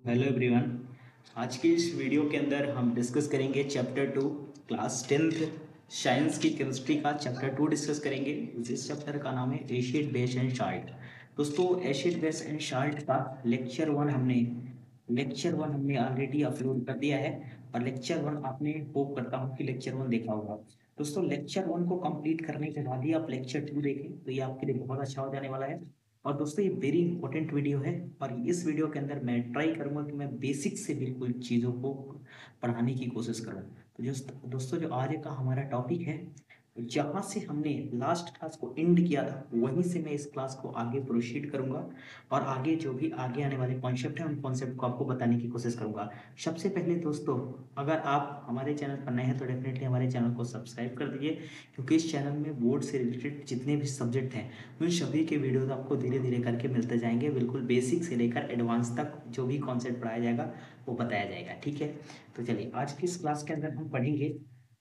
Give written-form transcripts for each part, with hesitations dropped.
Hello everyone. आज की इस वीडियो के अंदर हम डिस्कस करेंगे चैप्टर 2 क्लास 10th साइंस की केमिस्ट्री का चैप्टर 2 डिस्कस करेंगे। जिस चैप्टर का नाम है एसिड बेस एंड साल्ट। दोस्तों एसिड बेस एंड साल्ट का लेक्चर 1 हमने ऑलरेडी अपलोड कर दिया है और लेक्चर 1 आपने होप करता हूँ कि लेक्चर 1 देखा होगा। दोस्तों लेक्चर 1 को कंप्लीट करने के बाद ही आप लेक्चर 2 देखें तो ये आपके लिए बहुत अच्छा हो जाने वाला है। और दोस्तों ये वेरी इंपॉर्टेंट वीडियो है और इस वीडियो के अंदर मैं ट्राई करूंगा कि मैं बेसिक से बिल्कुल चीज़ों को पढ़ाने की कोशिश करूं। तो दोस्तों जो आज का हमारा टॉपिक है, जहाँ से हमने लास्ट क्लास को एंड किया था वहीं से मैं इस क्लास को आगे प्रोसीड करूंगा और आगे जो भी आगे आने वाले कॉन्सेप्ट हैं उन कॉन्सेप्ट को आपको बताने की कोशिश करूंगा। सबसे पहले दोस्तों, अगर आप हमारे चैनल पर नए हैं तो डेफिनेटली हमारे चैनल को सब्सक्राइब कर दीजिए, क्योंकि इस चैनल में बोर्ड से रिलेटेड जितने भी सब्जेक्ट हैं उन सभी के वीडियोस आपको धीरे धीरे करके मिलते जाएंगे। बिल्कुल बेसिक से लेकर एडवांस तक जो भी कॉन्सेप्ट पढ़ाया जाएगा वो बताया जाएगा। ठीक है, तो चलिए आज की इस क्लास के अंदर हम पढ़ेंगे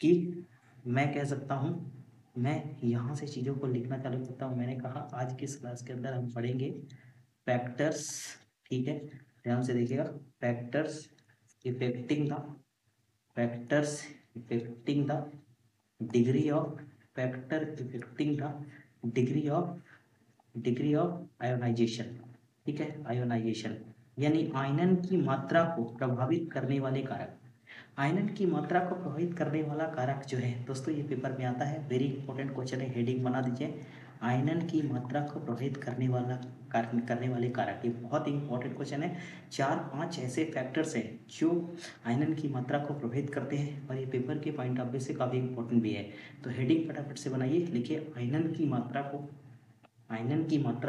कि मैं कह सकता हूँ, मैं यहाँ से चीज़ों को लिखना चालू करता हूँ। मैंने कहा आज की इस क्लास के अंदर हम पढ़ेंगे फैक्टर्स। ठीक है, ध्यान से देखिएगा। Factors affecting the factors affecting the degree of factor affecting the degree of ionization. ठीक है, आयोनाइजेशन यानी आयनन की मात्रा को प्रभावित करने वाले कारक। आयनन की मात्रा को प्रभावित करने वाला कारक जो है दोस्तों, ये पेपर में आता है, वेरी इंपॉर्टेंट क्वेश्चन है। हेडिंग बना दीजिए, आयनन की मात्रा को प्रभावित करने वाले कारक। ये बहुत इंपॉर्टेंट क्वेश्चन है। 4-5 ऐसे फैक्टर्स हैं जो आयनन की मात्रा को प्रभावित करते हैं और ये पेपर के पॉइंट ऑफ व्यू से काफ़ी इंपॉर्टेंट भी है। तो हेडिंग फटाफट से बनाइए, लिखिए आयनन की मात्रा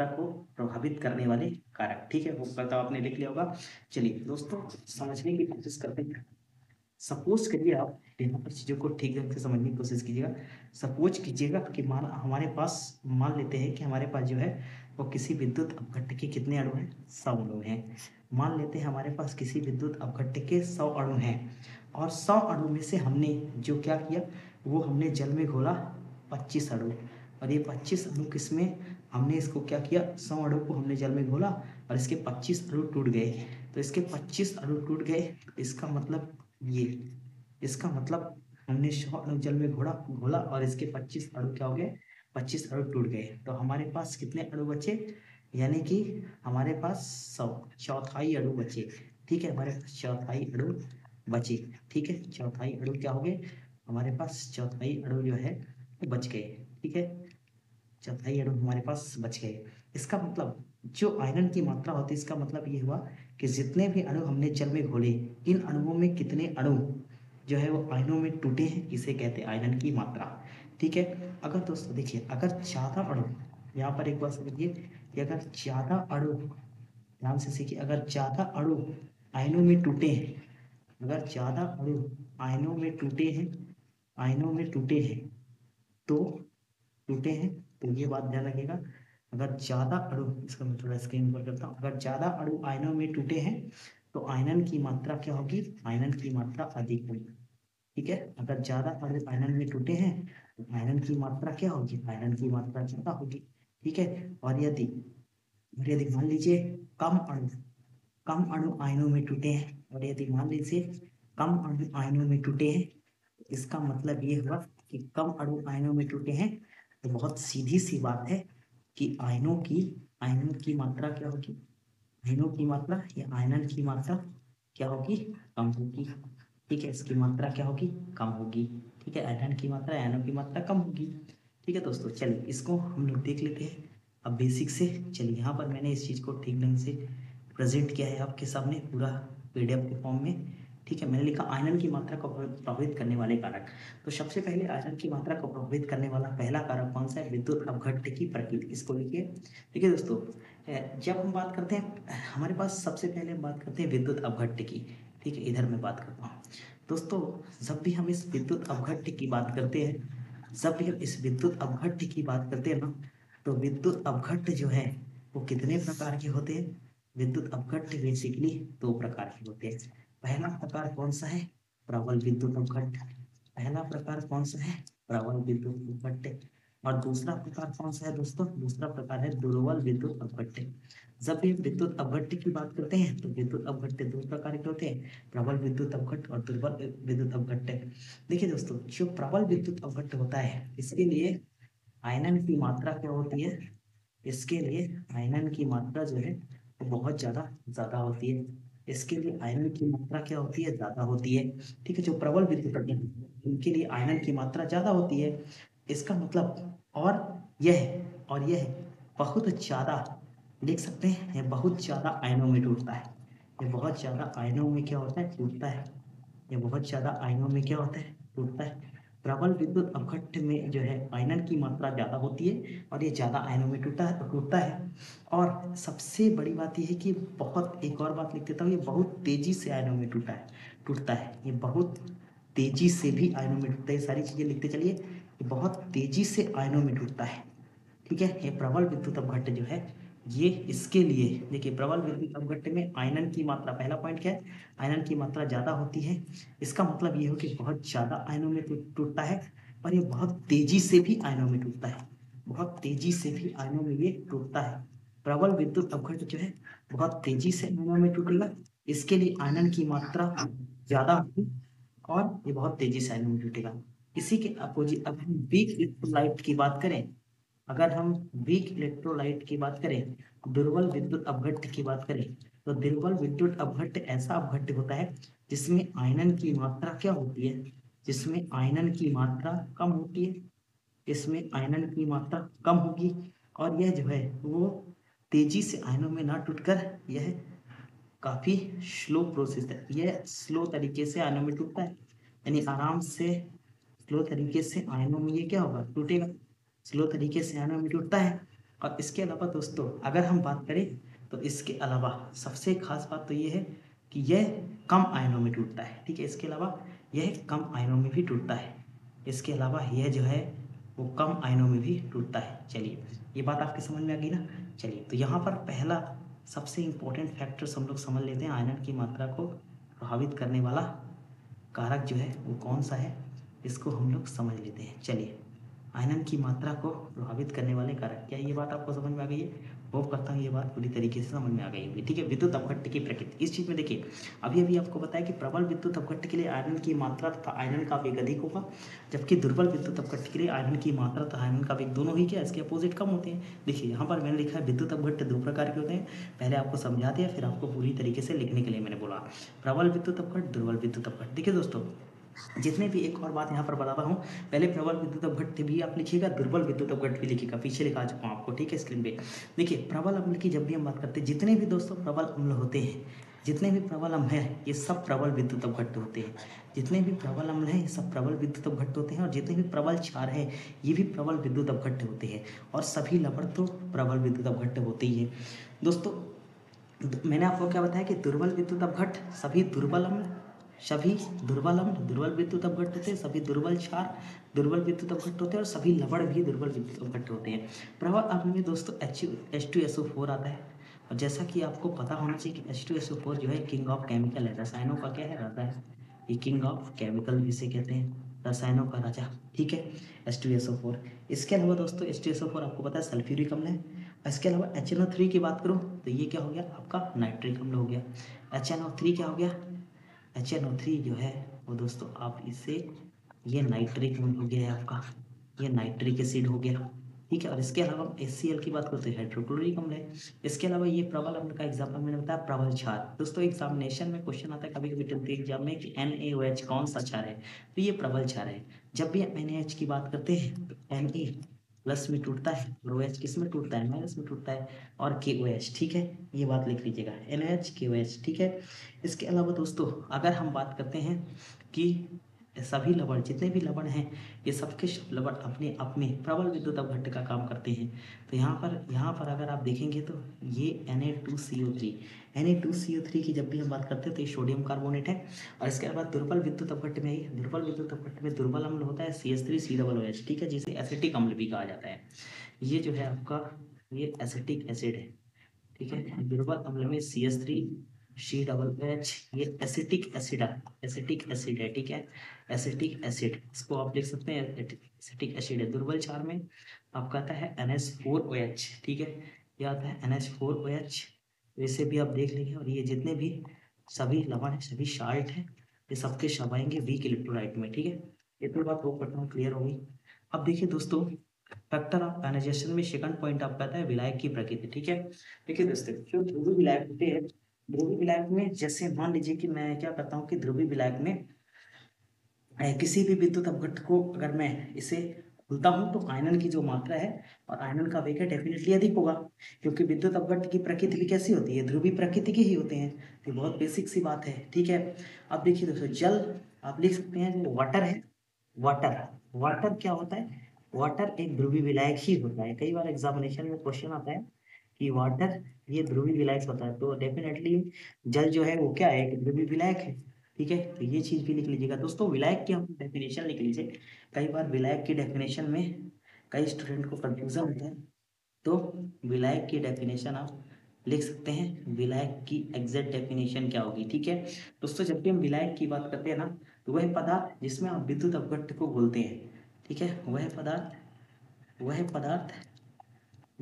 को प्रभावित करने वाले कारक। ठीक है, वो करता आपने लिख लिया होगा। चलिए दोस्तों समझने की कोशिश करते हैं। सपोज करिए, आप यहाँ पर चीज़ों को ठीक ढंग से समझने की कोशिश कीजिएगा। सपोज कीजिएगा कि मान लेते हैं कि हमारे पास जो है वो किसी विद्युत अपघट्ट के कितने अणु हैं, 100 अणु हैं। मान लेते हैं हमारे पास किसी विद्युत अपघट्ट के 100 अणु हैं और 100 अणु में से हमने जो क्या किया, वो हमने जल में घोला 25 अणु। और ये 25 अणु किसमें, हमने इसको क्या किया, 100 अणु को हमने जल में घोला और इसके 25 अणु टूट गए। तो इसके 25 अणु टूट गए, इसका मतलब ये, इसका मतलब हमने 100 अणु जल में घोला और इसके 25 अणु क्या हो गए, 25 अणु टूट गए। तो हमारे पास कितने अणु बचे, यानी कि हमारे पास 100 चौथाई अणु बचे। ठीक है, हमारे पास चौथाई अणु बचे। ठीक है, चौथाई अणु क्या हो गए, हमारे पास चौथाई अणु जो है वो बच गए। ठीक है, चौथाई अणु हमारे पास बच गए। इसका मतलब जो आयरन की मात्रा होती है, इसका मतलब ये हुआ कि जितने भी अणु हमने जल में घोले, इन अणुओं में कितने अणु जो है वो आयनों में टूटे हैं, इसे कहते हैं आयरन की मात्रा। ठीक है, अगर दोस्तों देखिए, अगर ज्यादा अणु, यहाँ पर एक बात समझिए कि अगर ज्यादा अणु, ध्यान से सीखिए, अगर ज्यादा अणु आयनों में टूटे हैं, अगर ज्यादा अणु आयनों में टूटे हैं तो टूटे हैं, तो ये बात ध्यान रखिएगा। अगर ज्यादा अणु, इसका मैं थोड़ा स्क्रीन पर करता हूँ, अगर ज्यादा अणु आयनों में टूटे हैं तो आयनन की मात्रा क्या होगी, आयनन की मात्रा अधिक होगी। ठीक है, अगर ज्यादा अणु आयनन में टूटे हैं तो आयनन की मात्रा क्या होगी, आयनन की मात्रा ज्यादा होगी। ठीक है, और यदि मान लीजिए कम अणु कम अणु आयनों में टूटे हैं, और यदि मान लीजिए कम अणु आयनों में टूटे हैं, इसका मतलब ये हुआ कि कम अणु आयनों में टूटे हैं। तो बहुत सीधी सी बात है कि आयनों की मात्रा क्या होगी, आयनों की मात्रा या आयनन की मात्रा क्या होगी, कम होगी। ठीक है, इसकी मात्रा क्या होगी, कम होगी। ठीक है, आयनन की मात्रा आयनों की मात्रा कम होगी। ठीक है दोस्तों, चलिए इसको हम लोग देख लेते हैं अब बेसिक से। चलिए यहाँ पर मैंने इस चीज़ को ठीक ढंग से प्रेजेंट किया है आपके सामने पूरा पीडीएफ के फॉर्म में। ठीक है, मैंने लिखा आयरन की मात्रा को प्रभावित करने वाले कारक। तो सबसे पहले आयरन की मात्रा को प्रभावित करने वाला पहला कारक कौन सा है, विद्युत अपघट्ट की प्रकृति। इसको लिखिए। ठीक है दोस्तों, जब हम बात करते हैं, हमारे पास सबसे पहले हम बात करते हैं विद्युत अपघट्ट की। ठीक है, इधर मैं बात करता हूँ दोस्तों। जब भी हम इस विद्युत अपघट्ट की बात करते हैं जब भी हम इस विद्युत अपघट्ट की बात करते हैं ना, तो विद्युत अपघट्ट जो है वो कितने प्रकार के होते हैं, विद्युत अपघट्ट बेसिकली 2 प्रकार के होते हैं। पहला प्रकार कौन सा है, प्रबल विद्युत अपघट्ट। पहला प्रकार कौन सा है, प्रबल विद्युत अपघट्ट। और दूसरा प्रकार कौन सा है दोस्तों? दूसरा प्रकार है दुर्बल विद्युत अपघट्य। जब भी विद्युत अपघट्य की बात करते हैं तो विद्युत अपघट्य दो प्रकार के होते हैं, प्रबल विद्युत अपघट्य और दुर्बल विद्युत अपघट्य। देखिए दोस्तों, जो प्रबल विद्युत अपघट्य होता है इसके लिए आयनन की मात्रा क्या होती है? इसके लिए आयनन की मात्रा जो है वो बहुत ज्यादा होती है। इसके लिए आयनन की मात्रा क्या होती है? ज्यादा होती है। ठीक है, जो प्रबल विद्युत अपघट्य इनके लिए आयनन की मात्रा ज्यादा होती है। इसका मतलब और यह बहुत ज्यादा, देख सकते हैं ये बहुत ज्यादा आयनों में टूटता है। ये बहुत ज्यादा आयनों में क्या होता है? टूटता है। ये बहुत ज्यादा आयनों में क्या होता है? टूटता है। प्रबल विद्युत अपघट्य में जो है आयनन की मात्रा ज्यादा होती है और ये ज्यादा आयनों में टूटता है। और सबसे बड़ी बात यह है कि बहुत, एक और बात लिख देता हूँ, ये बहुत तेजी से आयनों में टूटता है। ये बहुत तेजी से भी आयनों में टूटता है। ये सारी चीजें लिखते चलिए, ये बहुत तेजी से आयनों में टूटता है। ठीक है, ये प्रबल विद्युत अपघट्य जो है ये इसके लिए, देखिए प्रबल विद्युत अपघट्य में आयनन की मात्रा, पहला पॉइंट क्या है? आयनन की मात्रा ज्यादा होती है। इसका मतलब ये हो कि बहुत ज्यादा आयनों में टूटता है और ये बहुत तेजी से भी आयनों में टूटता है। बहुत तेजी से भी आयनों में ये टूटता है। प्रबल विद्युत अपघट्य जो है बहुत तेजी से आयनों में टूटेगा। इसके लिए आयनन की मात्रा ज्यादा होगी और ये बहुत तेजी से आयनों में टूटेगा। इसी के अपोजिट अब हम वीक इलेक्ट्रोलाइट की बात करें, अगर हम वीक इलेक्ट्रोलाइट की बात करें, दुर्बल विद्युत अपघट्य की बात करें, तो दुर्बल विद्युत अपघट्य ऐसा अपघट्य होता है जिसमें आयनन की मात्रा क्या होती है? जिसमें आयनन की मात्रा कम होती है। इसमें आयनन की मात्रा कम होगी और यह जो है वो तेजी से आयनों में ना टूटकर यह काफी स्लो प्रोसेस है। यह स्लो तरीके से आयनों में टूटता है, यानी आराम से स्लो तरीके से आयनों में ये क्या होगा? टूटेगा। स्लो तरीके से आयनों में टूटता है। और इसके अलावा दोस्तों अगर हम बात करें तो इसके अलावा सबसे खास बात तो ये है कि यह कम आयनों में टूटता है। ठीक है, इसके अलावा यह कम आयनों में भी टूटता है। इसके अलावा यह जो है वो कम आयनों में भी टूटता है। चलिए, ये बात आपकी समझ में आ गई ना? चलिए, तो यहाँ पर पहला सबसे इम्पोर्टेंट फैक्टर्स हम लोग समझ लेते हैं, आयनन की मात्रा को प्रभावित करने वाला कारक जो है वो कौन सा है, इसको हम लोग समझ लेते हैं। चलिए, आयनन की मात्रा को प्रभावित करने वाले कारक, क्या ये बात आपको समझ में आ गई है? होप करता हूँ ये बात पूरी तरीके से समझ में आ गई होगी। ठीक है, विद्युत अपघट्य की प्रकृति, इस चीज में देखिए अभी अभी आपको बताया कि प्रबल विद्युत अपघट्य के लिए आयनन की मात्रा तथा आयनन का वेग अधिक होगा, जबकि दुर्बल विद्युत अपघट्य के लिए आयनन की मात्रा तथा आयनन का वेग दोनों ही क्या इसके अपोजिट कम होते हैं। देखिए यहाँ पर मैंने लिखा है विद्युत अपघट्य दो प्रकार के होते हैं, पहले आपको समझा दिया फिर आपको पूरी तरीके से लिखने के लिए मैंने बोला। प्रबल विद्युत अपघट्य, दुर्बल विद्युत अपघट्य। देखिए दोस्तों, जितने भी, एक और बात यहाँ पर बताता हूँ, पहले प्रबल विद्युत अपघट्य भी आप लिखिएगा, दुर्बल विद्युत अपघट्य भी लिखिएगा, पीछे लिखा चुका हूँ आपको। ठीक है, स्क्रीन पे देखिए प्रबल अम्ल की जब भी हम बात करते हैं, जितने भी दोस्तों प्रबल अम्ल होते हैं, जितने भी प्रबल अम्ल हैं ये सब प्रबल विद्युत अपघट्य होते हैं। जितने भी प्रबल अम्ल हैं ये सब प्रबल विद्युत अपघट्य होते हैं और जितने भी प्रबल क्षार हैं ये भी प्रबल विद्युत अपघट्य होते हैं और सभी लवण तो प्रबल विद्युत अपघट्य होते ही है। दोस्तों मैंने आपको क्या बताया कि दुर्बल विद्युत अपघट्य सभी दुर्बल अम्ल दुर्बल विद्युत अपघट्य होते हैं, सभी दुर्बल क्षार दुर्बल विद्युत अपघट्य होते हैं और सभी लवण भी दुर्बल विद्युत अपघट्य होते हैं। प्रबल अम्ल में दोस्तों H2SO4 आता है और जैसा कि आपको पता होना चाहिए कि H2SO4 जो है किंग ऑफ केमिकल है, रसायनों का क्या है? राजा है। ये किंग ऑफ केमिकल जिसे कहते हैं, रसायनों का राजा। ठीक है, H2SO4। इसके अलावा दोस्तों H2SO4 आपको पता है सल्फ्यूरिक अम्ल है। इसके अलावा HNO3 की बात करूँ तो ये क्या हो गया? आपका नाइट्रिक अम्ल हो गया। HNO3 क्या हो गया? HNO3 जो है वो दोस्तों आप इसे, ये नाइट्रिक अम्ल हो गया है आपका, ये नाइट्रिक एसिड हो गया। ठीक है, और इसके अलावा HCl की बात करते हैं, हाइड्रोक्लोरिक अम्ल है। इसके अलावा ये प्रबल अम्ल का एग्जाम्पल मैंने बताया प्रबल क्षार। दोस्तों एग्जामिनेशन में क्वेश्चन आता है कभी कभी 10th एग्जाम में कि NaOH कौन सा क्षार है, तो ये प्रबल क्षार है। जब भी हम NaH की बात करते हैं तो Na प्लस में टूटता है और OH किस में टूटता है? माइनस में टूटता है, और KOH। ठीक है, ये बात लिख लीजिएगा, NaH KOH। ठीक है, इसके अलावा दोस्तों अगर हम बात करते हैं कि सभी लवण, जितने भी लवण हैं ये सबके सब लवण अपने अपने प्रबल विद्युत अपघट्य का काम करते हैं। तो यहाँ पर अगर आप देखेंगे तो ये Na2CO3 की जब भी हम बात करते हैं तो ये सोडियम कार्बोनेट है। और इसके बाद दुर्बल विद्युत अपघट्य में ही, दुर्बल विद्युत अपघट्य में दुर्बल अम्ल होता है CH3COOH। ठीक है, जिसे एसिटिक अम्ल भी कहा जाता है। ये जो है आपका ये एसिटिक एसिड है। ठीक है, दुर्बल अम्ल में CH3 COOH, ये एसिटिक एसिड है, एसिटिक एसिड है, ठीक है, एसिटिक एसिड, इसको आप लिख सकते हैं एसिटिक एसिड है। दुर्बल क्षार में आपका आता है NH4OH, ठीक है, ये आता है NH4OH, वैसे भी आप देख लेंगे। और ये जितने भी सभी लवण है, सभी साल्ट है, ये सबके सब आएंगे वीक इलेक्ट्रोलाइट में, ठीक है। इतनी बात होप करता हूँ क्लियर होगी। अब देखिए दोस्तों, फैक्टर ऑफ आयनाइजेशन में सेकंड पॉइंट आपका आता है विलायक की प्रकृति, ठीक है। देखिए दोस्तों, जो ध्रुवीय विलायक होते हैं, ध्रुवीय विलायक में जैसे मान लीजिए कि मैं क्या करता हूँ कि ध्रुवीय विलायक में किसी भी विद्युत अपघट्ट को अगर मैं इसे खुलता हूँ तो आयनन की जो मात्रा है और आयनन का वेग है डेफिनेटली अधिक होगा, क्योंकि विद्युत अपघट्ट की प्रकृति भी कैसी होती है, ध्रुवीय प्रकृति की ही होते हैं। तो बहुत बेसिक सी बात है, ठीक है। अब देखिए दोस्तों, जल आप लिख सकते हैं जो वाटर है, वाटर, वाटर क्या होता है, वाटर एक ध्रुवीय विलायक ही होता है। कई बार एग्जामिनेशन में क्वेश्चन आता है कि वाटर ये ध्रुवीय विलायक होता है, तो डेफिनेटली जल जो है वो क्या है, एक ध्रुवीय विलायक है, ठीक है। तो ये चीज भी लिख लीजिएगा दोस्तों। विलायक की हम डेफिनेशन लिख लीजिए। कई बार विलायक की डेफिनेशन में कई स्टूडेंट को कंफ्यूजन होता है, तो विलायक की डेफिनेशन आप लिख सकते हैं। विलायक की एग्जैक्ट डेफिनेशन क्या होगी, ठीक है दोस्तों। जब भी हम विलायक की बात करते हैं ना, तो वह पदार्थ जिसमें आप विद्युत अपघट्ट को बोलते हैं, ठीक है, वह पदार्थ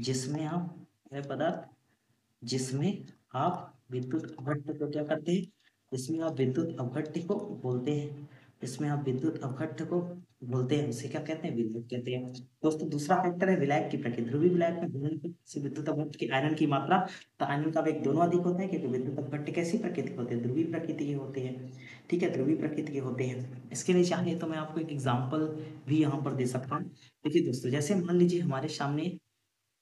जिसमें आप वह पदार्थ जिसमें आप विद्युत अपघट्ट को क्या करते हैं, जिसमें आप विद्युत अपघट्ट को बोलते हैं, जिसमें आप विद्युत अपघट्ट को बोलते हैं, उसे क्या कहते हैं, विलायक कहते हैं दोस्तों। दूसरा फैक्टर है विलायक की प्रकृति। ध्रुवीय विलायक में घूमने पर से विद्युत अपघट्ट के आयनन की मात्रा, तो आयनन का वेग दोनों अधिक होता है, क्योंकि विद्युत अपघट्ट कैसी प्रकृति के होते हैं, ध्रुवीय प्रकृति के होते हैं, ठीक है, ध्रुवीय प्रकृति के होते हैं। इसके लिए चाहिए तो मैं आपको एक एग्जाम्पल भी यहाँ पर दे सकता हूँ। देखिए दोस्तों, जैसे मान लीजिए हमारे सामने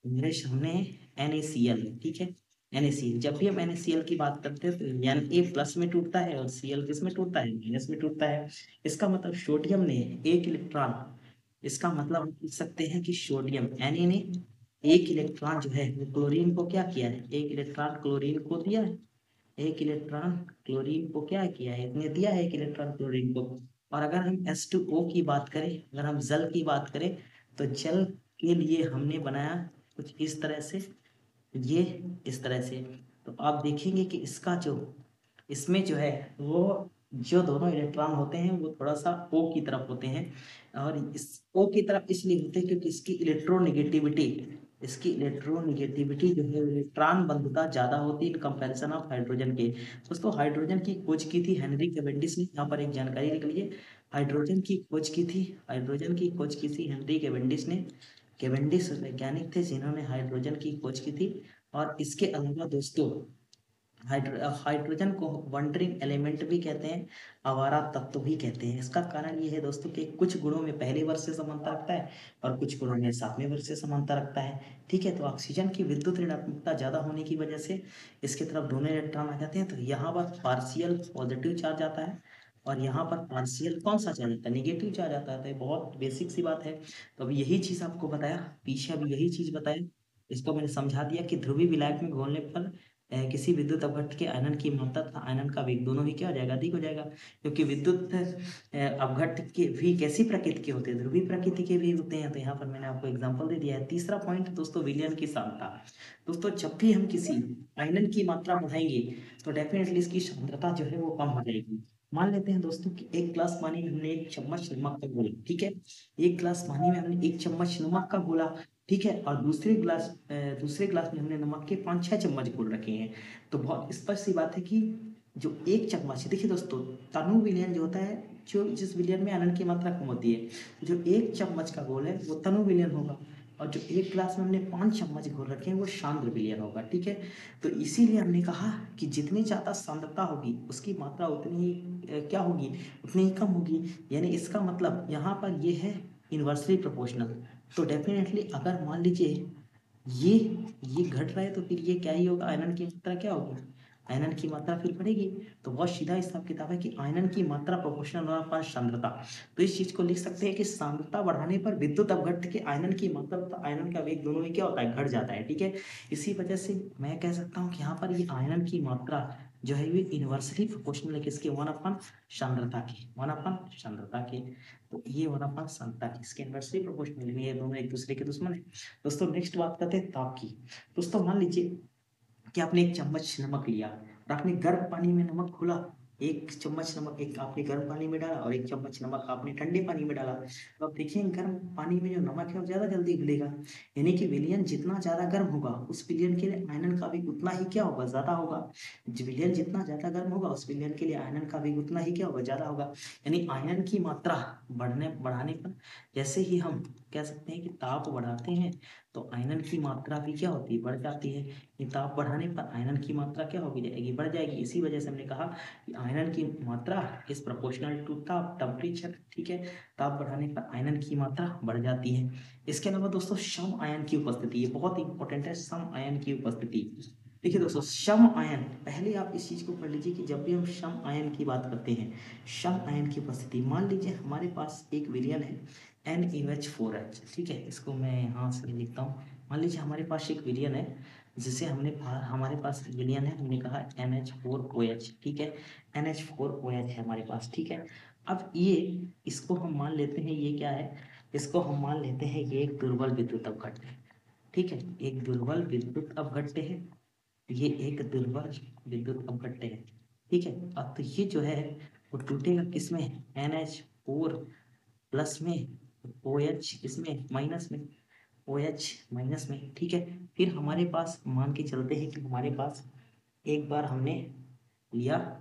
NaCl है, ठीक है, NaCl। जब भी हम NaCl की बात करते हैं तो Na+ में टूटता है और Cl किस में टूटता है, माइनस में टूटता है। इसका मतलब सोडियम ने एक इलेक्ट्रॉन, इसका मतलब हम लिख सकते हैं कि सोडियम Na ने एक इलेक्ट्रॉन जो है वो क्लोरीन को क्या किया है, एक इलेक्ट्रॉन क्लोरीन को दिया है, एक इलेक्ट्रॉन क्लोरीन को क्या किया है, इसने दिया है एक इलेक्ट्रॉन क्लोरीन को। और अगर हम H2O की बात करें, अगर हम जल की बात करें, तो जल के लिए हमने बनाया कुछ इस तरह से, ये इस तरह से। तो आप देखेंगे कि इसका जो इसमें जो है वो जो दोनों इलेक्ट्रॉन होते हैं वो थोड़ा सा O की तरफ होते हैं। और इस O की तरफ इसलिए होते हैं क्योंकि इसकी इलेक्ट्रोनेगेटिविटी जो है, इलेक्ट्रॉन बंधुता ज्यादा होती है इन कंपैरिजन ऑफ हाइड्रोजन के। दोस्तों, हाइड्रोजन की खोज की थी हेनरी कैवेंडिश ने, यहाँ पर एक जानकारी लिख लीजिए। हाइड्रोजन की खोज की थी हेनरी कैवेंडिश ने। कैवेंडिश वैज्ञानिक थे जिन्होंने हाइड्रोजन की खोज की थी। और इसके अलावा दोस्तों, हाइड्रोजन को वंडरिंग एलिमेंट भी कहते हैं, आवारा तत्व भी कहते हैं। इसका कारण ये है दोस्तों कि कुछ गुणों में पहले वर्ष से समानता रखता है और कुछ गुणों में 7वें वर्ष से समानता रखता है, ठीक है। तो ऑक्सीजन की विद्युत ऋणात्मकता ज्यादा होने की वजह से इसके तरफ दोनों इलेक्ट्रॉन आ जाते हैं, तो यहाँ पर पार्शियल पॉजिटिव चार्ज आता है और यहाँ पर पार्शियल कौन सा चार्ज आता है, निगेटिव चार्ज आता है। तो ये बहुत बेसिक सी बात है। तो अभी यही चीज आपको बताया, पीछे अभी यही चीज बताया, इसको मैंने समझा दिया कि ध्रुवीय विलायक में घोलने पर किसी विद्युत अपघट्ट के आयनन की मात्रा तथा आयनन का वेग दोनों ही क्या हो जाएगा, अधिक हो जाएगा। क्योंकि विद्युत अपघट्ट के भी कैसी प्रकृति के होते हैं, ध्रुवीय प्रकृति के भी होते हैं। तो यहाँ पर मैंने आपको एग्जांपल दे दिया है। तीसरा पॉइंट दोस्तों, विलयन की सांद्रता। दोस्तों, जब भी हम किसी आयनन की मात्रा बढ़ाएंगे तो डेफिनेटली इसकी सांद्रता जो है वो कम हो जाएगी। मान लेते हैं दोस्तों कि एक गिलास पानी में हमने 1 चम्मच नमक का घोला, ठीक है, एक गिलास पानी में हमने 1 चम्मच नमक का घोला, ठीक है, और दूसरे गिलास में हमने नमक के 5-6 चम्मच घोल रखे हैं। तो बहुत स्पष्ट सी बात है कि जो 1 चम्मच, देखिए दोस्तों, तनु विलयन जो होता है, जो जिस विलयन में आयरन की मात्रा कम होती है, जो 1 चम्मच का घोल है वो तनु विलयन होगा, और जो एक गिलास में हमने 5 चम्मच घोल रखे हैं वो सांद्र विलयन होगा, ठीक है। तो इसीलिए हमने कहा कि जितनी ज़्यादा सांद्रता होगी उसकी मात्रा उतनी ही क्या होगी, उतनी ही कम होगी। यानी इसका मतलब यहाँ पर ये है इन्वर्सली प्रोपोर्शनल। तो डेफिनेटली अगर मान लीजिए ये ये घट रहा है तो फिर ये क्या ही होगा, आयरन की मात्रा क्या होगी, आयरन की मात्रा फिर बढ़ेगी। तो बहुत सीधा हिसाब किताब है कि आयरन की मात्रा प्रोपोर्शनल होना सांद्रता। तो इस चीज को लिख सकते हैं कि सांद्रता बढ़ाने पर विद्युत अपघट्ट के आयरन की मात्रा तथा आयरन का वेग दोनों में क्या होता है, घट जाता है, ठीक है। इसी वजह से मैं कह सकता हूँ कि यहाँ पर ये आयरन की मात्रा जो है ये इन्वर्सली प्रोपोर्शनल है किसके, 1/, सांद्रता के, 1/, सांद्रता के। तो ये 1/, सांद्रता के, इसके इन्वर्सली प्रोपोर्शनल में ये दोनों एक दूसरे के दुश्मन है। दोस्तों, नेक्स्ट बात करते हैं ताप की। दोस्तों, मान लीजिए कि आपने 1 चम्मच नमक लिया और और आपने गर्म पानी में नमक घोला, 1 चम्मच नमक एक आपने गर्म पानी में डाला और 1 चम्मच नमक आपने ठंडे पानी में डाला, तो आप देखिए गर्म पानी में जो नमक है वो ज़्यादा जल्दी घुलेगा। यानी कि विलयन जितना ज़्यादा गर्म होगा उस विलयन के लिए आयनन का भी उतना ही क्या होगा, ज़्यादा होगा। विलयन जितना ज़्यादा गर्म होगा उस विलयन के लिए आयनन का भी उतना ही क्या होगा, ज़्यादा होगा। यानी आयनन की मात्रा बढ़ाने पर जैसे ही हम कह सकते हैं कि ताप बढ़ाते हैं तो आयनन की मात्रा भी क्या होती है, बढ़ जाती है। ये ताप बढ़ाने पर आयनन की मात्रा क्या होगी, जाएगी, बढ़ जाएगी। इसी वजह से हमने कहा कि आयनन की मात्रा इज प्रोपोर्शनल टू ताप टेम्परेचर, ठीक है। ताप बढ़ाने पर आयनन की मात्रा बढ़ जाती है। इसके अलावा दोस्तों सम आयन की उपस्थिति, ये बहुत इंपॉर्टेंट है, सम आयन की उपस्थिति। देखिए दोस्तों सम आयन, पहले आप इस चीज को पढ़ लीजिए कि जब भी हम सम आयन की बात करते हैं, सम आयन की उपस्थिति, मान लीजिए हमारे पास एक विलयन है NaOH4H, ठीक है, इसको मैं यहाँ से लिखता हूँ। मान लीजिए हमारे पास एक विलयन है जिसे हमारे पास विलयन है, हमने कहा NH4OH, ठीक है, NH4OH है हमारे पास, ठीक है। अब ये इसको हम मान लेते हैं, ये क्या है, इसको हम मान लेते हैं ये एक दुर्बल विद्युत अपघट्य है, ठीक है, एक दुर्बल विद्युत अपघट्य है, ये एक दुर्बल विद्युत अपघट्य है, ठीक है। अब तो ये जो है वो टूटेगा किसमें, NH4 प्लस में, OH इसमें माइनस में, OH माइनस में, ठीक है। फिर हमारे पास मान के चलते हैं कि हमारे पास एक बार हमने लिया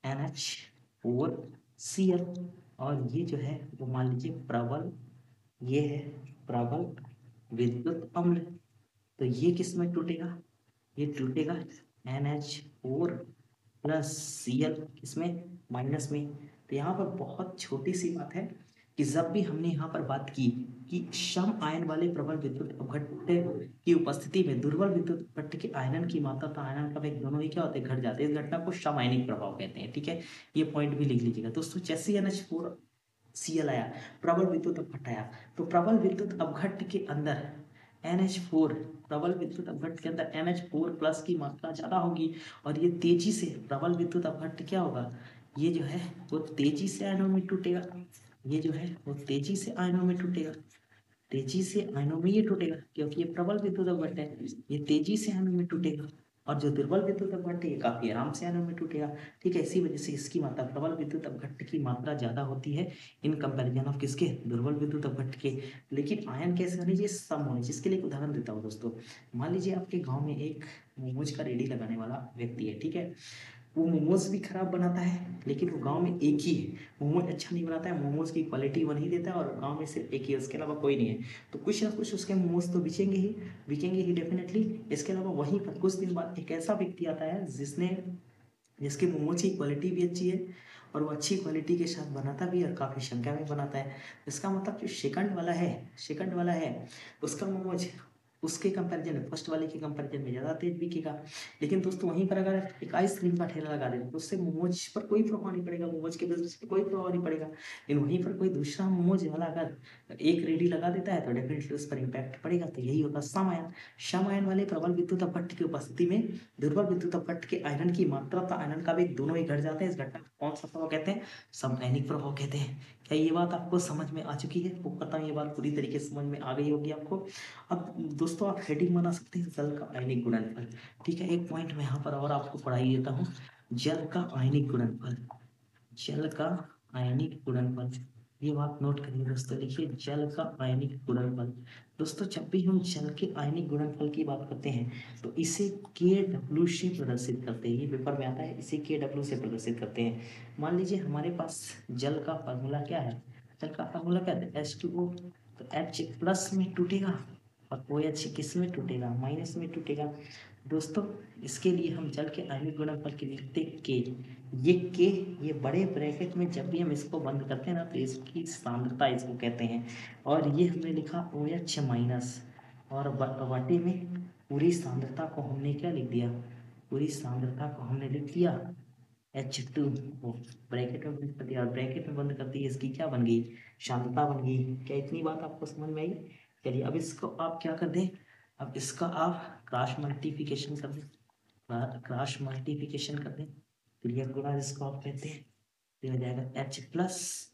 NH4Cl और ये जो है वो मान लीजिए प्रबल, ये है प्रबल विद्युत अम्ल, तो ये किस में टूटेगा, ये टूटेगा NH4 प्लस Cl किसमें, माइनस में। तो यहाँ पर बहुत छोटी सी बात है कि जब भी हमने यहाँ पर बात की कि सम आयन वाले प्रबल विद्युत अपघट्य की उपस्थिति में दुर्बल विद्युत अपघट्य के आयनन की मात्रा तथा आयनन का वेग दोनों ही क्या होते हैं, घट जाते हैं। इस घटना को समआयनिक प्रभाव कहते हैं, ठीक है। ये पॉइंट भी लिख लीजिएगा दोस्तों। जैसे NH4Cl आया, प्रबल विद्युत अपघट्य आया, तो प्रबल विद्युत अपघट्य के अंदर NH4, प्रबल विद्युत अपघट्य के अंदर NH4 प्लस की मात्रा ज्यादा होगी और ये तेजी से प्रबल विद्युत अपघट्य क्या होगा, ये जो है वो तेजी से आयनों में टूटेगा, ये जो है वो तेजी से आयनों में टूटेगा, तेजी से आयनों में ये टूटेगा क्योंकि ये प्रबल विद्युत अपघट्य है, ये तेजी से आयनों में टूटेगा। और जो दुर्बल विद्युत अपघट्य ये काफी आराम से आयनों में टूटेगा, ठीक है। इसी वजह से इसकी मात्रा, प्रबल विद्युत अपघट्य की मात्रा ज्यादा होती है इन कंपैरिजन ऑफ किसके, दुर्बल विद्युत अपघट्य के। लेकिन आयन कैसे होने चाहिए, सम होने चाहिए। इसके लिए एक उदाहरण देता हूँ दोस्तों। मान लीजिए आपके गाँव में एक मोमोज का रेडी लगाने वाला व्यक्ति है, ठीक है। वो मोमोज भी खराब बनाता है, लेकिन वो गांव में एक ही है, मोमोज अच्छा नहीं बनाता है, मोमोज की क्वालिटी वो नहीं देता है और गांव में सिर्फ एक ही है, उसके अलावा कोई नहीं है। तो कुछ ना कुछ उसके मोमोज तो बिकेंगे ही डेफिनेटली। इसके अलावा वहीं पर कुछ दिन बाद एक ऐसा व्यक्ति आता है जिसके मोमोज की क्वालिटी भी अच्छी है और वो अच्छी क्वालिटी के साथ बनाता भी है और काफ़ी संख्या में बनाता है। इसका मतलब जो सेकंड वाला है उसका मोमोज उसके कंपैरिजन में, फर्स्ट वाले के कंपैरिजन में ज़्यादा तेज बिकेगा। लेकिन दोस्तों वहीं पर अगर एक आइसक्रीम का ठेला लगा दें तो उससे मोमोज पर कोई प्रभाव नहीं पड़ेगा, मोमोज के बिजनेस पर कोई प्रभाव नहीं पड़ेगा। लेकिन वहीं पर कोई दूसरा मोमोज वाला अगर एक रेडी लगा देता है तो डेफिनेटली उस पर इम्पैक्ट पड़ेगा। तो यही होगा सम आयन वाले प्रबल विद्युत अपघट्य की उपस्थिति में दुर्बल विद्युत अपघट्य के आयनन की मात्रा तथा आयनन का वेग दोनों ही घट जाते हैं। इस घटना को कौन सा प्रभाव कहते हैं, समआयनिक प्रभाव कहते हैं। क्या ये बात आपको समझ में आ चुकी है, वो पता ये बात पूरी तरीके से समझ में आ गई होगी आपको। अब दोस्तों आप हेडिंग बना सकते हैं जल का आयनिक गुणनफल, ठीक है। एक पॉइंट मैं यहाँ पर और आपको पढ़ाई देता हूँ, जल का आयनिक गुणनफल, जल का आयनिक गुणनफल। ये बात नोट करिए दोस्तों, लिखिए जल का आयनिक गुणनफल। दोस्तों जब भी हम जल के आयनिक गुणनफल की बात करते हैं तो इसे KW से प्रदर्शित करते हैं। ये पेपर में आता है, इसे KW से प्रदर्शित करते हैं। मान लीजिए हमारे पास जल का फार्मूला क्या है, जल का फार्मूला क्या है, H2O, तो H प्लस में टूटेगा और OH किस में टूटेगा, माइनस में टूटेगा। दोस्तों इसके लिए हम जल के आयनिक गुणनफल के लिखते के, ये के, ये बड़े ब्रैकेट में जब भी हम इसको बंद करते हैं ना तो इसकी सांद्रता इसको कहते हैं। और ये हमने लिखा OH माइनस और बटे में पूरी सांद्रता को हमने क्या लिख दिया, पूरी सांद्रता को हमने लिख दिया H2O, ब्रैकेट में बंद कर दिया और ब्रैकेट में बंद कर दी, इसकी क्या बन गई, सांद्रता बन गई। क्या इतनी बात आपको समझ में आई। चलिए अब इसको आप क्या कर दें, अब इसका आप क्रॉस मल्टीप्लिकेशन कर दें, क्रॉस मल्टीप्लिकेशन कर दें, क्लियर गुणा जिसको आप कहते हैं, तो हो जाएगा H प्लस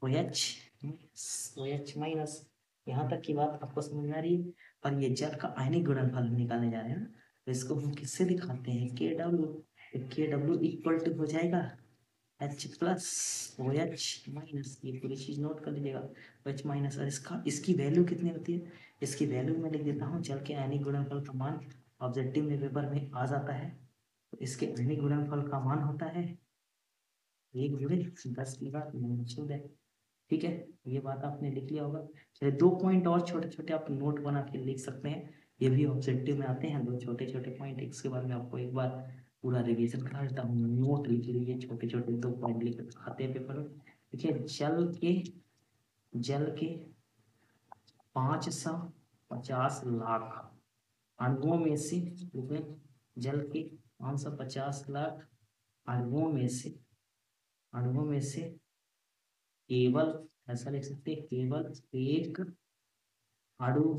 OH माइनस। यहाँ तक की बात आपको समझ में आ रही है। और ये जल का आयनिक गुणनफल निकालने जा रहे हैं ना, तो इसको हम किससे दिखाते हैं, के डब्ल्यू। तो के डब्ल्यू इक्वल टू हो जाएगा H plus O H minus, ये पूरी चीज नोट कर लीजिएगा, एच माइनस, और इसकी वैल्यू कितनी होती है, इसकी वैल्यू मैं लिख देता हूँ, जल के आयनिक गुणनफल का मान ऑब्जेक्टिव में पेपर में आ जाता है। तो इसके आयनिक गुणनफल का मान होता है 1/10 की घात -2। ठीक है, ये बात आपने लिख लिया होगा। चलिए 2 पॉइंट और छोटे छोटे आप नोट बना के लिख सकते हैं, ये भी ऑब्जेक्टिव में आते हैं, 2 छोटे छोटे पॉइंट। इसके बाद मैं आपको एक बार पूरा रिवीजन करा देता हूँ, नोट लिख लीजिए, छोटे छोटे 2 पॉइंट लिख आते हैं पेपर में। देखिए जल के 550 लाख अणुओं में से, जल के 550 लाख अणुओं में से केवल, ऐसा लिख सकते हैं, केवल एक अणु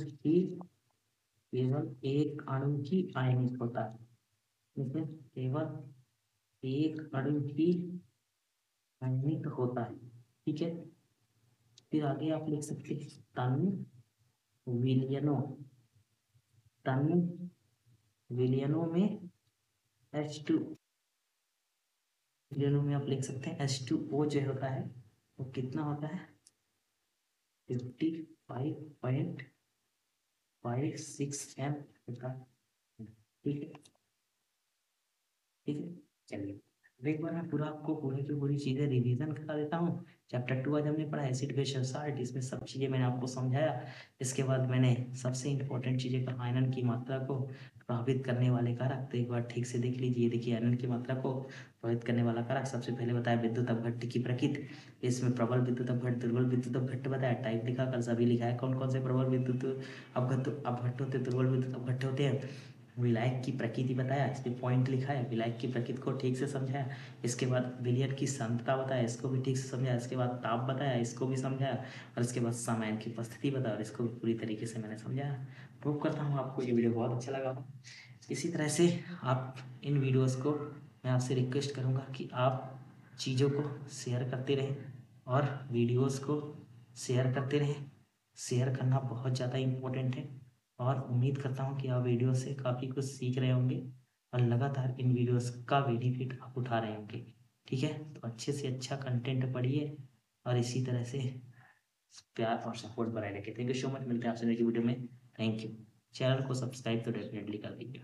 ही आयनिक होता है, ठीक है, केवल एक अणु ही आयनिक होता है। ठीक है, फिर आगे आप लिख सकते हैं विलियनों तन विलियनों में H2, विलियनों में आप लिख सकते हैं H2O जो होता है वो कितना होता है 55.56 M होता है। ठीक है, ठीक है, चलिए अब एक बार मैं पूरा आपको पूरी की पूरी चीज़ें रिवीजन करा देता हूँ। चैप्टर 2 आज हमने पढ़ा एसिड बेस और साल्ट, इसमें सब चीज़ें मैंने आपको समझाया। इसके बाद मैंने सबसे इंपॉर्टेंट चीज़ें का आयरन की मात्रा को प्रभावित करने वाले कारक, तो एक बार ठीक से देख लीजिए। देखिए आयरन की मात्रा को प्रभावित करने वाला कारक सबसे पहले बताया विद्युत अपघट्ट की प्रकृति, इसमें प्रबल विद्युत अपघट्ट, दुर्बल विद्युत अपघट्ट बताया, टाइप लिखा कर सभी लिखा है, कौन कौन से प्रबल विद्युत अपघट्ट होते हैं, दुर्बल विद्युत अपघट्ट होते हैं। विलायक की प्रकृति बताया, इसके पॉइंट लिखा है, विलायक की प्रकृति को ठीक से समझाया। इसके बाद विलयन की सांद्रता बताया, इसको भी ठीक से समझाया। इसके बाद ताप बताया, इसको भी समझाया। और इसके बाद समय की उपस्थिति बताया, और इसको भी पूरी तरीके से मैंने समझाया। प्रूव करता हूँ आपको ये वीडियो बहुत अच्छा लगा हो। इसी तरह से आप इन वीडियोज़ को, मैं आपसे रिक्वेस्ट करूँगा कि आप चीज़ों को शेयर करते रहें और वीडियोज़ को शेयर करते रहें। शेयर करना बहुत ज़्यादा इम्पोर्टेंट है, और उम्मीद करता हूँ कि आप वीडियो से काफ़ी कुछ सीख रहे होंगे और लगातार इन वीडियोस का बेनिफिट आप उठा रहे होंगे। ठीक है, तो अच्छे से अच्छा कंटेंट पढ़िए और इसी तरह से प्यार और सपोर्ट बनाए रखिए। थैंक यू सो मच, मिलते हैं आपसे नेक्स्ट वीडियो में। Thank you. चैनल को सब्सक्राइब तो डेफिनेटली कर दीजिए।